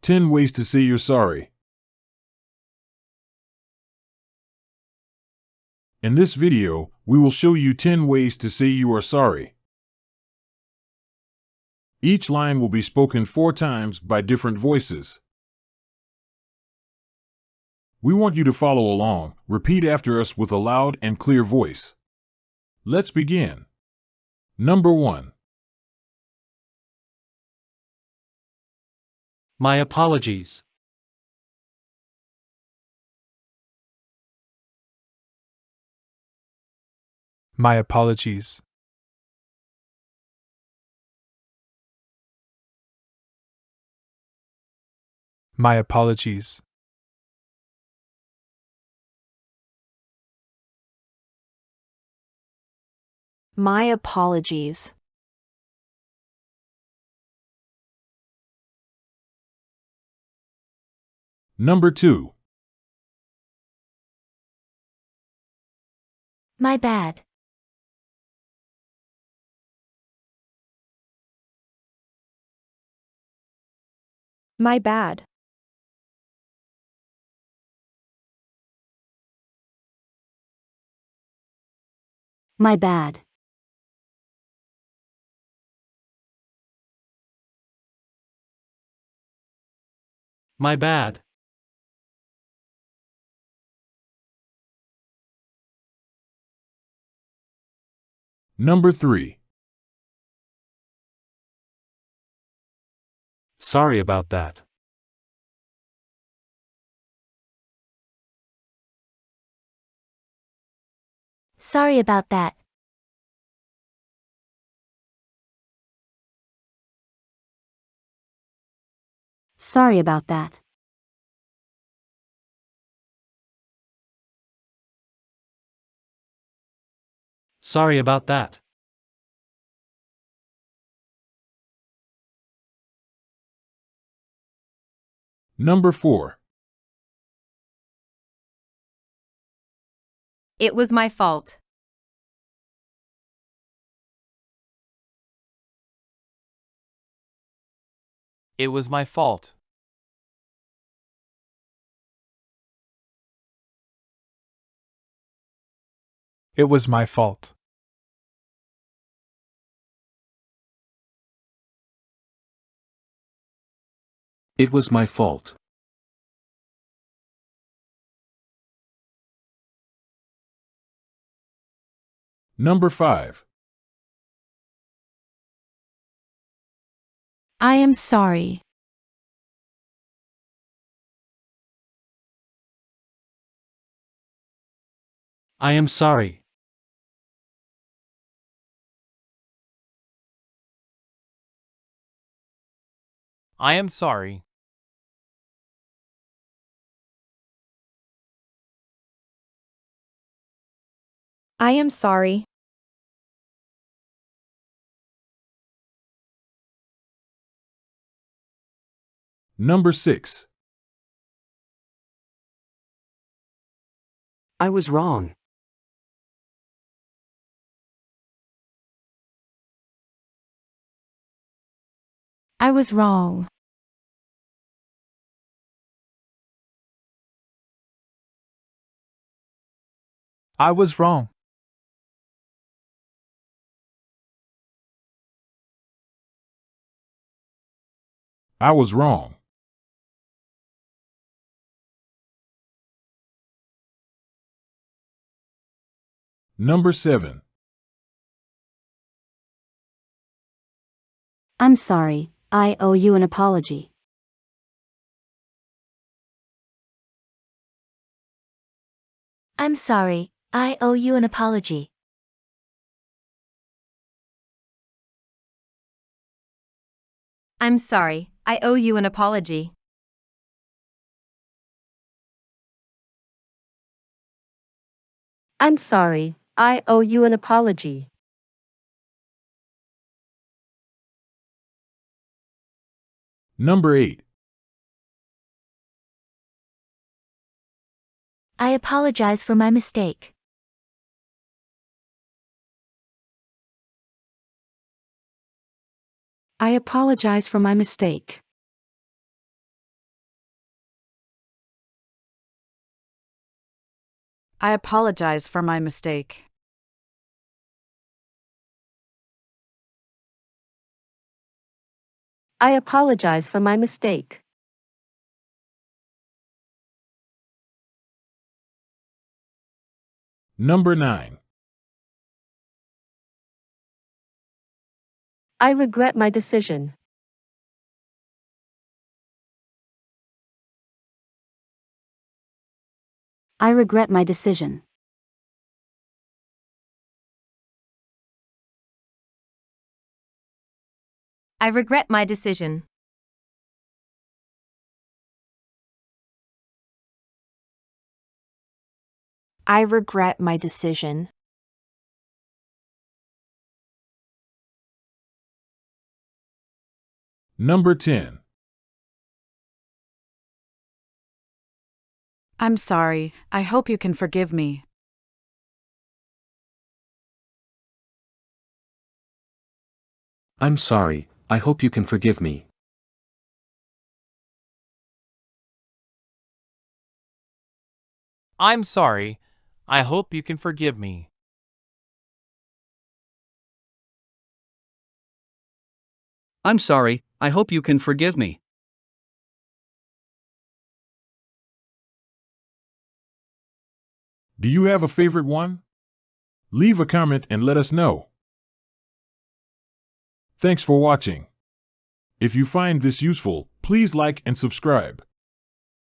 10 ways to say you're sorry. In this video, we will show you 10 ways to say you are sorry. Each line will be spoken 4 times by different voices. We want you to follow along. Repeat after us with a loud and clear voice. Let's begin. Number 1. My apologies. My apologies. My apologies. My apologies. Number 2. My bad. My bad. My bad. My bad. Number 3. Sorry about that. Sorry about that. Sorry about that. Sorry about that. Number 4. It was my fault. It was my fault. It was my fault. It was my fault. Number 5. I am sorry. I am sorry. I am sorry. I am sorry. Number 6. I was wrong. I was wrong. I was wrong. I was wrong. Number 7. I'm sorry. I owe you an apology. I'm sorry. I owe you an apology. I'm sorry. I owe you an apology. I'm sorry. I owe you an apology. Number 8. I apologize for my mistake. I apologize for my mistake. I apologize for my mistake. I apologize for my mistake. Number 9. I regret my decision. I regret my decision. I regret my decision. I regret my decision. Number 10. I'm sorry. I hope you can forgive me. I'm sorry, I hope you can forgive me. I'm sorry. I hope you can forgive me. I'm sorry, I hope you can forgive me. Do you have a favorite one? Leave a comment and let us know. Thanks for watching. If you find this useful, please like and subscribe.